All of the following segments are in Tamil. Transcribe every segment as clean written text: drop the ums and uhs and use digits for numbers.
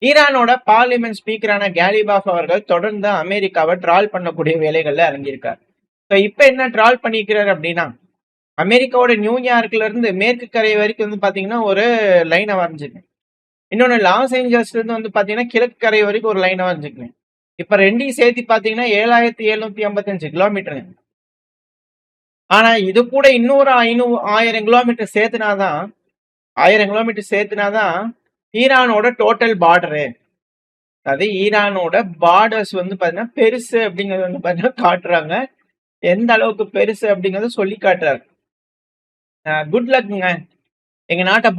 ஈரானோட பார்லிமெண்ட் ஸ்பீக்கரான கேலிபாஃப் அவர்கள் தொடர்ந்து அமெரிக்காவை ட்ரால் பண்ணக்கூடிய வேலைகள்ல இறங்கியிருக்காரு. ஸோ இப்போ என்ன ட்ரால் பண்ணிக்கிறாரு அப்படின்னா, அமெரிக்காவோட நியூயார்க்ல இருந்து மேற்கு கரை வரைக்கும் வந்து பாத்தீங்கன்னா ஒரு லைனை வரைஞ்சுக்கணும். இன்னொன்னு லாஸ் ஏஞ்சல்ஸ்ல இருந்து வந்து பாத்தீங்கன்னா கிழக்கு கரை வரைக்கும் ஒரு லைனை வரைஞ்சுக்கணும். இப்ப ரெண்டையும் சேர்த்து பாத்தீங்கன்னா 7755 கிலோமீட்டர். ஆனா இது கூட இன்னொரு 1000 கிலோமீட்டர் சேர்த்துனாதான் 1000 கிலோமீட்டர் சேர்த்துனாதான் ஈரானோட டோட்டல் பார்டரு. அதாவது ஈரானோட பார்டர்ஸ் வந்து பாத்தீங்கன்னா பெருசு அப்படிங்கறது வந்து பாத்தீங்கன்னா காட்டுறாங்க. எந்த அளவுக்கு பெருசு அப்படிங்கறத சொல்லி காட்டுறாரு. குட் லக்ங்க, எங்க நாட்டை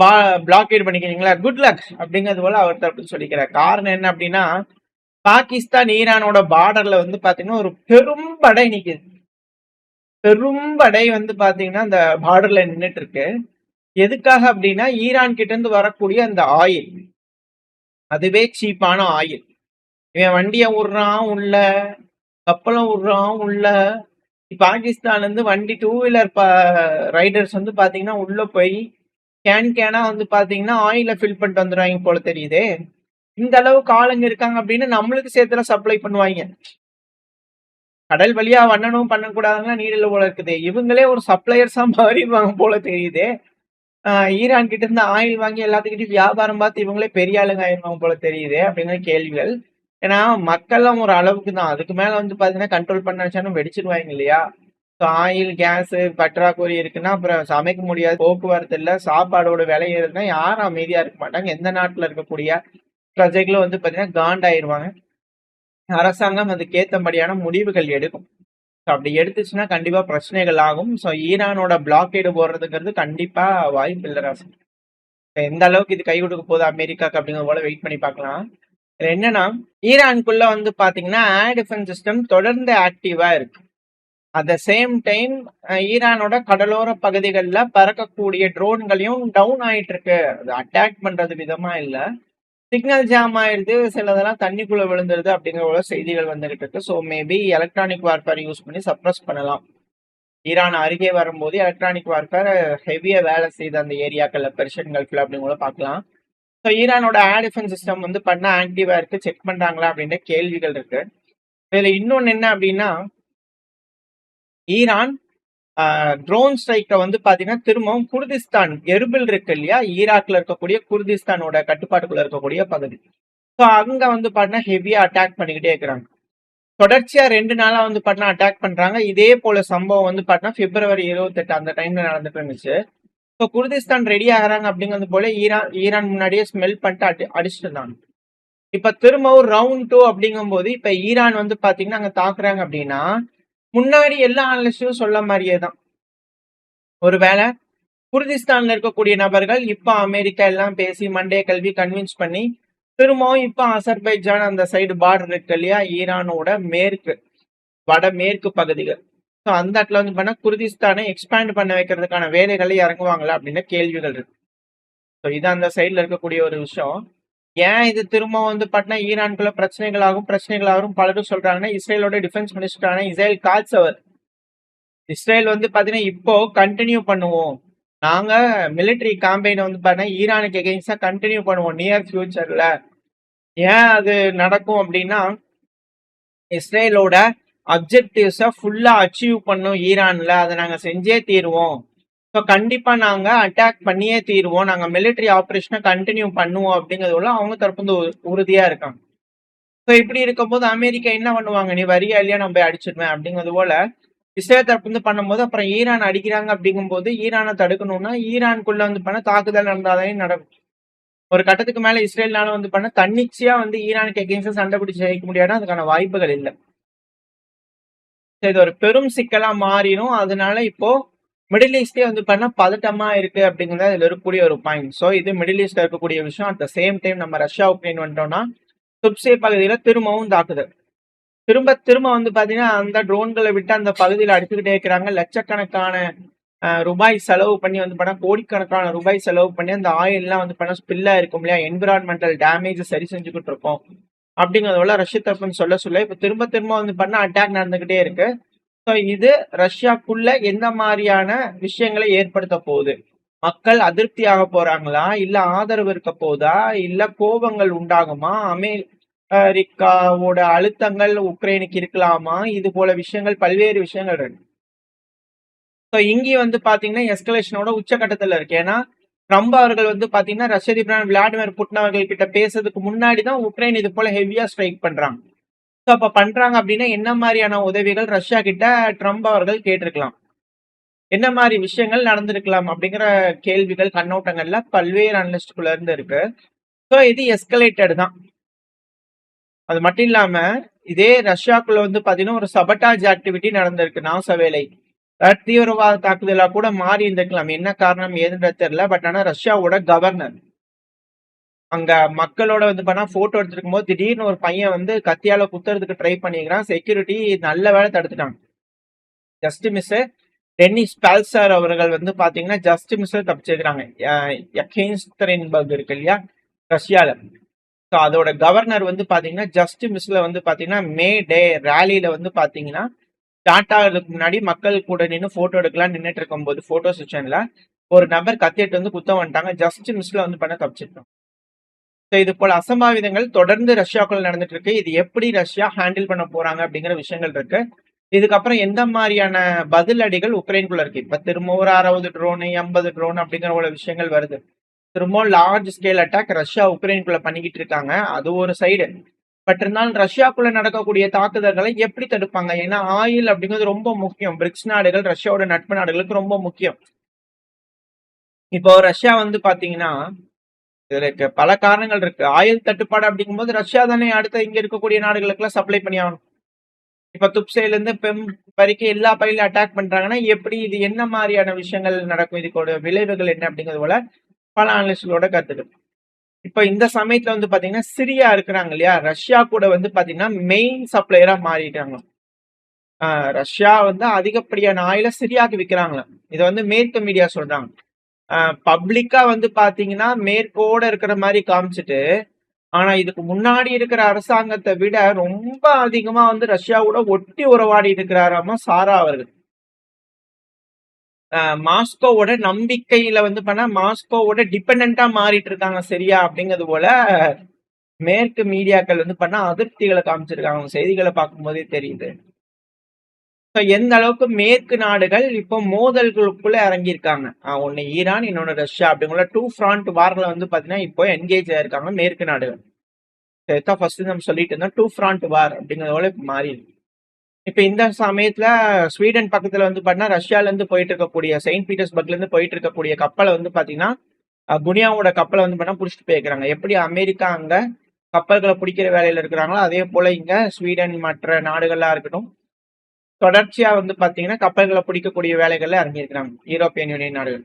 பிளாக்கேட் பண்ணிக்கிறீங்களா, குட் லக் அப்படிங்கிறது போல அவர் தரப்பு சொல்லிக்கிறார். காரணம் என்ன அப்படின்னா, பாகிஸ்தான் ஈரானோட பார்டர்ல வந்து பாத்தீங்கன்னா ஒரு பெரும் படை நிக்குது. பெரும் படை வந்து பாத்தீங்கன்னா அந்த பார்டர்ல நின்றுட்டு இருக்கு. எதுக்காக அப்படின்னா, ஈரான் கிட்ட இருந்து வரக்கூடிய அந்த ஆயில், அதுவே சீப்பான ஆயில். இவன் வண்டிய விடுறான் உள்ள, கப்பலும் விடுறான் உள்ள. பாகிஸ்தான்ல இருந்து வண்டி டூ வீலர் ரைடர்ஸ் வந்து பாத்தீங்கன்னா உள்ள போய் கேனா வந்து பாத்தீங்கன்னா ஆயில ஃபில் பண்ணிட்டு வந்துடுவாங்க போல தெரியுதே. இந்த அளவுக்கு ஆளுங்க இருக்காங்க அப்படின்னு நம்மளுக்கு சேர்த்துல சப்ளை பண்ணுவாங்க. கடல் வழியா வண்ணனும் பண்ணக்கூடாதுன்னா நீரில் போல இருக்குது. இவங்களே ஒரு சப்ளையர்ஸா மாறிடுவாங்க போல தெரியுது. ஈரான் கிட்ட இருந்து ஆயில் வாங்கி எல்லாத்துக்கிட்டையும் வியாபாரம் பார்த்து இவங்களே பெரிய ஆளுங்க ஆயிருவாங்க போல தெரியுது அப்படிங்கிற கேள்விகள். ஏன்னா மக்கள்லாம் ஒரு அளவுக்கு தான், அதுக்கு மேல வந்து பாத்தீங்கன்னா கண்ட்ரோல் பண்ண வச்சாலும் வெடிச்சிருவாங்க இல்லையா. ஆயில் கேஸ் பற்றாக்குறை இருக்குன்னா அப்புறம் சமைக்க முடியாது, போக்குவரத்து இல்ல, சாப்பாடோட விலை ஏறுதுன்னா யாரும் அமைதியா இருக்க மாட்டாங்க. எந்த நாட்டுல இருக்கக்கூடிய பிரஜைகளும் வந்து பாத்தீங்கன்னா காண்டாயிருவாங்க. அரசாங்கம் அதுக்கேற்றபடியான முடிவுகள் எடுக்கும். அப்படி எடுத்துச்சுன்னா கண்டிப்பா பிரச்சனைகள் ஆகும். ஸோ ஈரானோட பிளாக்கேடு போடுறதுங்கிறது கண்டிப்பா வாய்ப்பு இல்லை ராசி. எந்த அளவுக்கு இது கை கொடுக்க போகுது அமெரிக்காக்கு அப்படிங்கிற போல வெயிட் பண்ணி பார்க்கலாம். இதுல என்னன்னா, ஈரானுக்குள்ள வந்து பாத்தீங்கன்னா ஏர் டிஃபென்ஸ் சிஸ்டம் தொடர்ந்து ஆக்டிவா இருக்கு. அட் த சேம் டைம் ஈரானோட கடலோர பகுதிகளில் பறக்கக்கூடிய ட்ரோன்களையும் டவுன் ஆயிட்டு இருக்கு. அது அட்டாக் பண்றது விதமா இல்லை, சிக்னல் ஜாம் ஆயிடுது, சிலதெல்லாம் தண்ணிக்குள்ள விழுந்துருது அப்படிங்கிற போல செய்திகள் வந்துகிட்டு இருக்கு. So maybe electronic warfare use பண்ணி சப்ரஸ் பண்ணலாம். ஈரான் அருகே வரும்போது எலக்ட்ரானிக் வார்ஃபேர் ஹெவியா வேலை செய்த அந்த ஏரியாக்கள்ல பெர்ஷியன் கல்ஃப்ல அப்படிங்கிற பார்க்கலாம். ஸோ ஈரானோட ஏர் டிஃபென்ஸ் சிஸ்டம் வந்து பண்ண ஆக்டிவா இருக்கு, செக் பண்றாங்களா அப்படின்ற கேள்விகள் இருக்கு. இதுல இன்னொன்னு என்ன அப்படின்னா, ஈரான் ட்ரோன் ஸ்ட்ரைக்கை வந்து பாத்தீங்கன்னா திரும்பவும் குர்திஸ்தான், எர்பில் இருக்கு இல்லையா, ஈராக்ல இருக்கக்கூடிய குர்திஸ்தானோட கட்டுப்பாட்டுக்குள்ள இருக்கக்கூடிய பகுதி. ஸோ அங்க வந்து பாத்தீங்கன்னா ஹெவியா அட்டாக் பண்ணிக்கிட்டே இருக்கிறாங்க. தொடர்ச்சியா 2 நாளா வந்து பாத்தீங்கன்னா அட்டாக் பண்றாங்க. இதே போல சம்பவம் வந்து பாத்தீங்கன்னா பிப்ரவரி 28 அந்த டைம்ல நடந்துட்டு இருந்துச்சு. ஸோ குர்திஸ்தான் ரெடி ஆகிறாங்க அப்படிங்கிறது போல ஈரான் முன்னாடியே ஸ்மெல் பண்ணிட்டு அடிச்சுட்டு இருந்தாங்க. இப்ப திரும்பவும் ரவுண்ட் 2 அப்படிங்கும் போது இப்ப ஈரான் வந்து பாத்தீங்கன்னா அங்க தாக்குறாங்க அப்படின்னா, முன்னாடி எல்லா அனலிஸ்டும் சொல்ல மாதிரியே தான், ஒருவேளை குர்திஸ்தான்ல இருக்கக்கூடிய நபர்கள் இப்ப அமெரிக்கா எல்லாம் பேசி மண்டே கல்வி கன்வின்ஸ் பண்ணி திரும்பவும் இப்ப அசர்பைஜான் அந்த சைடு பார்டர் இருக்கு இல்லையா, ஈரானோட வடமேற்கு பகுதிகள். ஸோ அந்த இடத்துல வந்து பண்ணா குர்திஸ்தானை எக்ஸ்பேண்ட் பண்ண வைக்கிறதுக்கான வேலைகளை இறங்குவாங்களா அப்படின்னு கேள்விகள் இருக்கு. ஸோ இது அந்த சைட்ல இருக்கக்கூடிய ஒரு விஷயம். ஏன் இது திரும்ப வந்து பாட்டினா ஈரானுக்குள்ள பிரச்சனைகளாகும் பலரும் சொல்றாங்கன்னா, இஸ்ரேலோட டிஃபென்ஸ் மினிஸ்டரான இஸ்ரேல் காட்ஸ் அவர், இஸ்ரேல் வந்து பாத்தீங்கன்னா இப்போ கண்டினியூ பண்ணுவோம், நாங்க மிலிட்டரி கேம்பெயினை வந்து பாத்தீங்கன்னா ஈரானுக்கு எகெயின்ஸ்டா கண்டினியூ பண்ணுவோம் நியர் ஃபியூச்சர்ல. ஏன் அது நடக்கும் அப்படின்னா, இஸ்ரேலோட அப்ஜெக்டிவ்ஸை ஃபுல்லா அச்சீவ் பண்ணும் ஈரான்ல, அதை நாங்க செஞ்சே தீருவோம். ஸோ கண்டிப்பா நாங்க அட்டாக் பண்ணியே தீருவோம், நாங்க மிலிட்டரி ஆப்ரேஷனை கண்டினியூ பண்ணுவோம் அப்படிங்கிறதுல அவங்க தரப்பு வந்து உறுதியா இருக்காங்க. ஸோ இப்படி இருக்கும்போது அமெரிக்கா என்ன பண்ணுவாங்க, நீ வரியா இல்லையா நான் போய் அடிச்சிருவேன் அப்படிங்கிறது போல இஸ்ரேல் தரப்பு வந்து பண்ணும்போது, அப்புறம் ஈரான் அடிக்கிறாங்க அப்படிங்கும்போது ஈரானை தடுக்கணும்னா ஈரானுக்குள்ள வந்து பண்ண தாக்குதல் நடந்தாலே நடக்கும். ஒரு கட்டத்துக்கு மேல இஸ்ரேல்னால வந்து பண்ண தன்னிச்சையா வந்து ஈரானுக்கு எகெயின்ஸ்டா சண்டை பிடிச்சு ஜெயிக்க முடியாதுன்னா அதுக்கான வாய்ப்புகள் இல்லை. இது ஒரு பெரும் சிக்கலா மாறிடும். அதனால இப்போ மிடில் ஈஸ்டே வந்து பண்ண பதட்டமா இருக்கு அப்படிங்கிறது இதுல இருக்கக்கூடிய ஒரு பாயிண்ட். ஸோ இது மிடில் ஈஸ்ட்ல இருக்கக்கூடிய விஷயம். அட் த சேம் டைம் நம்ம ரஷ்யா உக்ரைன் வந்துட்டோம்னா துப்சே பகுதியில திரும்பவும் தாக்குதல், திரும்ப வந்து பாத்தீங்கன்னா அந்த ட்ரோன்களை விட்டு அந்த பகுதியில் அடிச்சுக்கிட்டே இருக்கிறாங்க. லட்சக்கணக்கான ரூபாய் செலவு பண்ணி வந்து பண்ண, கோடிக்கணக்கான ரூபாய் செலவு பண்ணி அந்த ஆயில் எல்லாம் வந்து பண்ண ஸ்பில்லா இருக்கும் இல்லையா, என்விரான்மெண்டல் டேமேஜ் சரி செஞ்சுக்கிட்டு இருக்கோம் அப்படிங்கிறதோட ரஷ்ய தரப்புன்னு சொல்ல இப்ப திரும்ப வந்து பண்ண அட்டாக் நடந்துகிட்டே இருக்கு. ஸோ இது ரஷ்யாக்குள்ள எந்த மாதிரியான விஷயங்களை ஏற்படுத்த போகுது மக்கள் அதிருப்தியாக போறாங்களா? இல்ல ஆதரவு இருக்க போதா? இல்ல கோபங்கள் உண்டாகுமா? அமெரிக்காவோட அழுத்தங்கள் உக்ரைனுக்கு இருக்கலாமா? இது போல விஷயங்கள் பல்வேறு விஷயங்கள் இருக்கு. ஸோ இங்கேயும் வந்து பாத்தீங்கன்னா எஸ்கலேஷனோட உச்சகட்டத்துல இருக்கு. ஏன்னா ட்ரம்ப் அவர்கள் வந்து பாத்தீங்கன்னா ரஷ்ய அதிபர் விளாடிமிர் புட்டின் அவர்கள் கிட்ட பேசுறதுக்கு முன்னாடி தான் உக்ரைன் இது போல ஹெவியா ஸ்ட்ரைக் பண்றாங்க. ஸோ அப்ப பண்றாங்க அப்படின்னா என்ன மாதிரியான உதவிகள் ரஷ்யா கிட்ட ட்ரம்ப் அவர்கள் கேட்டிருக்கலாம்? என்ன மாதிரி விஷயங்கள் நடந்திருக்கலாம்? அப்படிங்கிற கேள்விகள், கண்ணோட்டங்கள்ல பல்வேறு அனலிஸ்டுக்குள்ள இருந்து இருக்கு. ஸோ இது எஸ்கலேட்டட் தான். அது மட்டும் இல்லாம இதே ரஷ்யாக்குள்ள வந்து பாத்தீங்கன்னா ஒரு சபட்டாஜ் ஆக்டிவிட்டி நடந்திருக்கு நாச வேலை. தீவிரவாத தாக்குதலா கூட மாறி இருந்திருக்கலாம். என்ன காரணம் ஏதுன்றது தெரியல. பட் ஆனா ரஷ்யாவோட கவர்னர் அங்க மக்களோட வந்து பண்ணா போட்டோ எடுத்துருக்கும் போது திடீர்னு ஒரு பையன் வந்து கத்தியால குத்துறதுக்கு ட்ரை பண்ணிக்கிறான். செக்யூரிட்டி நல்ல வேலை தடுத்துட்டாங்க. Just miss. டென்னிஸ் பால்சார் அவர்கள் வந்து பாத்தீங்கன்னா ஜஸ்ட் மிஸ் தப்பிச்சிருக்கிறாங்க. யெகெயின்ஸ்பர்க் இருக்கு இல்லையா ரஷ்யால. ஸோ அதோட கவர்னர் வந்து பாத்தீங்கன்னா ஜஸ்ட் மிஸ்ல வந்து பாத்தீங்கன்னா மே டே ரேலியில வந்து பாத்தீங்கன்னா ஸ்டார்ட் ஆகிறதுக்கு முன்னாடி மக்கள் கூட நின்று போட்டோ எடுக்கலாம் நின்றுட்டு இருக்கும் போது போட்டோ செக்ஷன்ல ஒரு நபர் கத்திட்டு வந்து குத்த வந்துட்டாங்க. ஜஸ்ட் மிஸ்ல வந்து பண்ண தப்பிச்சிருக்கோம். ஸோ இது போல அசம்பாவிதங்கள் தொடர்ந்து ரஷ்யாக்குள்ள நடந்துட்டு இருக்கு. இது எப்படி ரஷ்யா ஹேண்டில் பண்ண போறாங்க அப்படிங்கிற விஷயங்கள் இருக்கு. இதுக்கப்புறம் எந்த மாதிரியான பதில் அடிகள் உக்ரைனுக்குள்ள இருக்கு? இப்ப திரும்ப ஒரு 60 ட்ரோனு 80 ட்ரோன் அப்படிங்கிற ஒரு விஷயங்கள் வருது. திரும்ப லார்ஜ் ஸ்கேல் அட்டாக் ரஷ்யா உக்ரைனுக்குள்ள பண்ணிக்கிட்டு இருக்காங்க. அது ஒரு சைடு. பட் இருந்தாலும் ரஷ்யாக்குள்ள நடக்கக்கூடிய தாக்குதல்களை எப்படி தடுப்பாங்க? ஏன்னா ஆயில் அப்படிங்கிறது ரொம்ப முக்கியம். பிரிக்ஸ் நாடுகள் ரஷ்யாவோட நட்பு நாடுகளுக்கு ரொம்ப முக்கியம். இப்போ ரஷ்யா வந்து பாத்தீங்கன்னா இதுக்கு பல காரணங்கள் இருக்கு. ஆயில் தட்டுப்பாடு அப்படிங்கும்போது ரஷ்யா தானே அடுத்த இங்க இருக்கக்கூடிய நாடுகளுக்கு எல்லாம் சப்ளை பண்ணி ஆகணும். இப்ப துப்சைல இருந்து பெம் வரைக்கும் எல்லா பயிலும் அட்டாக் பண்றாங்கன்னா எப்படி இது என்ன மாதிரியான விஷயங்கள் நடக்கும்? இதுக்கோட விளைவுகள் என்ன அப்படிங்கிறது போல பல அனலிஸ்டோட கருத்துக்கள். இப்ப இந்த சமயத்துல வந்து பாத்தீங்கன்னா சிரியா இருக்கிறாங்க இல்லையா? ரஷ்யா கூட வந்து பாத்தீங்கன்னா மெயின் சப்ளையரா மாறிட்டாங்க. ரஷ்யா வந்து அதிகப்படியான ஆயில சிரியாவுக்கு விற்கிறாங்களா. இதை வந்து மேற்கு மீடியா சொல்றாங்க. பப்ளிக்கா வந்து பாத்தீங்கன்னா மேற்கோட இருக்கிற மாதிரி காமிச்சிட்டு ஆனா இதுக்கு முன்னாடி இருக்கிற அரசாங்கத்தை விட ரொம்ப அதிகமா வந்து ரஷ்யாவோட ஒட்டி உறவாடி இருக்கிறாராமா சாரா அவர்கள். மாஸ்கோவோட நம்பிக்கையில வந்து பண்ணா மாஸ்கோவோட டிபெண்டா மாறிட்டு இருக்காங்க சரியா அப்படிங்கிறது போல மேற்கு மீடியாக்கள் வந்து பண்ணா அதிருப்திகளை காமிச்சிருக்காங்க. செய்திகளை பார்க்கும் போதே தெரியுது. எந்த அளவுக்கு மேற்கு நாடுகள் இப்போ மோதல்களுக்குள்ள இறங்கியிருக்காங்க. ஒன்னு ஈரான் இன்னொன்னு ரஷ்யா அப்படிங்கிற 2 ஃப்ரண்ட் வார்ல வந்து பாத்தீங்கன்னா இப்போ என்கேஜ் ஆயிருக்காங்க மேற்கு நாடுகள். ஃபர்ஸ்ட் நம்ம சொல்லிட்டு இருந்தோம் 2 ஃப்ரண்ட் வார் அப்படிங்கிறதோட இப்போ மாறி இருக்கு. இப்ப இந்த சமயத்துல ஸ்வீடன் பக்கத்துல வந்து பாத்தீங்கன்னா ரஷ்யால இருந்து போயிட்டு இருக்கக்கூடிய செயின்ட் பீட்டர்ஸ்பர்க்ல இருந்து போயிட்டு இருக்கக்கூடிய கப்பலை வந்து பாத்தீங்கன்னா குனியாவோட கப்பலை வந்து பண்ணா புடிச்சிட்டு போயிருக்கிறாங்க. எப்படி அமெரிக்கா அங்க கப்பல்களை பிடிக்கிற வேலையில இருக்கிறாங்களோ அதே போல இங்க ஸ்வீடன் மற்ற நாடுகள்லாம் இருக்கட்டும் தொடர்ச்சியா வந்து பாத்தீங்கன்னா கப்பல்களை பிடிக்கக்கூடிய வேலைகள்ல இறங்கியிருக்கிறாங்க யூரோப்பியன் யூனியன் நாடுகள்.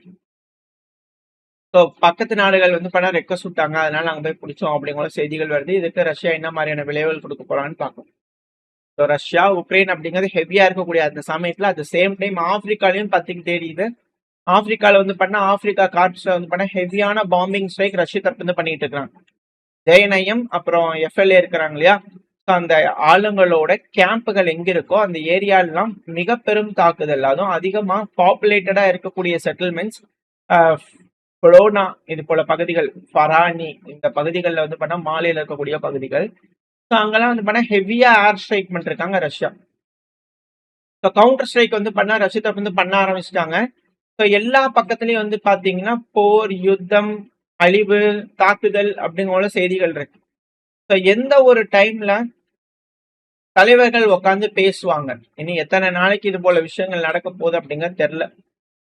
ஸோ பக்கத்து நாடுகள் வந்து பண்ணா ரெக்வஸ்ட் விட்டாங்க, அதனால நாங்க போய் பிடிச்சோம் அப்படிங்கிற செய்திகள் வருது. இதுக்கு ரஷ்யா என்ன மாதிரியான விளைவுகள் கொடுக்க போறான்னு பார்க்கணும். ஸோ ரஷ்யா உக்ரைன் அப்படிங்கிறது ஹெவியா இருக்கக்கூடிய அந்த சமயத்துல அட் சேம் டைம் ஆப்பிரிக்காலையும் பத்திக்கு தேடிது. ஆப்பிரிக்கால வந்து பண்ணா ஆப்பிரிக்கா கார்ப்ஸ்ல வந்து பண்ணா ஹெவியான பாம்பிங் ஸ்ட்ரைக் ரஷ்ய தரப்பு வந்து பண்ணிட்டு இருக்காங்க. ஜெயநயம் அப்புறம் எஃப்எல்ஏ இருக்கிறாங்க இல்லையா? அந்த ஆளுங்களோட கேம்புகள் எங்க இருக்கோ அந்த ஏரியாலாம் மிக பெரும் தாக்குதல், அதுவும் அதிகமா பாப்புலேட்டடா இருக்கக்கூடிய செட்டில்மெண்ட்ஸ் கொலோனா இது போல பகுதிகள், ஃபரானி இந்த பகுதிகளில் வந்து பண்ணா மாலையில் இருக்கக்கூடிய பகுதிகள். ஸோ அங்கெல்லாம் வந்து பண்ணா ஹெவியா ஏர் ஸ்ட்ரைக் பண்ணிருக்காங்க ரஷ்யா. ஸோ கவுண்டர் ஸ்ட்ரைக் வந்து பண்ணா ரஷ்ய தரப்பு வந்து பண்ண ஆரம்பிச்சிட்டாங்க. ஸோ எல்லா பக்கத்துலயும் வந்து பாத்தீங்கன்னா போர், யுத்தம், அழிவு, தாக்குதல் அப்படிங்கிற செய்திகள் இருக்கு. ஸோ எந்த ஒரு டைம்ல தலைவர்கள் உட்காந்து பேசுவாங்க, இனி எத்தனை நாளைக்கு இது போல விஷயங்கள் நடக்க போகுது அப்படிங்கிறது தெரியல.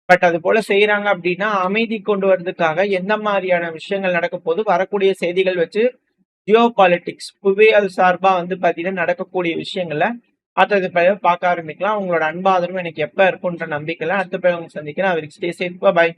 பட் அது போல செய்யறாங்க அப்படின்னா அமைதி கொண்டு வர்றதுக்காக எந்த மாதிரியான விஷயங்கள் நடக்க போது வரக்கூடிய செய்திகள் வச்சு ஜியோ பாலிட்டிக்ஸ் புவியியல் சார்பா வந்து பாத்தீங்கன்னா நடக்கக்கூடிய விஷயங்களை அடுத்தது பார்க்க ஆரம்பிக்கலாம். உங்களோட அன்பாதரவும் எனக்கு எப்ப இருக்குன்ற நம்பிக்கையில அடுத்த பேர் சந்திக்கிறேன். அவருக்கு ஸ்டே சேஃப். பை.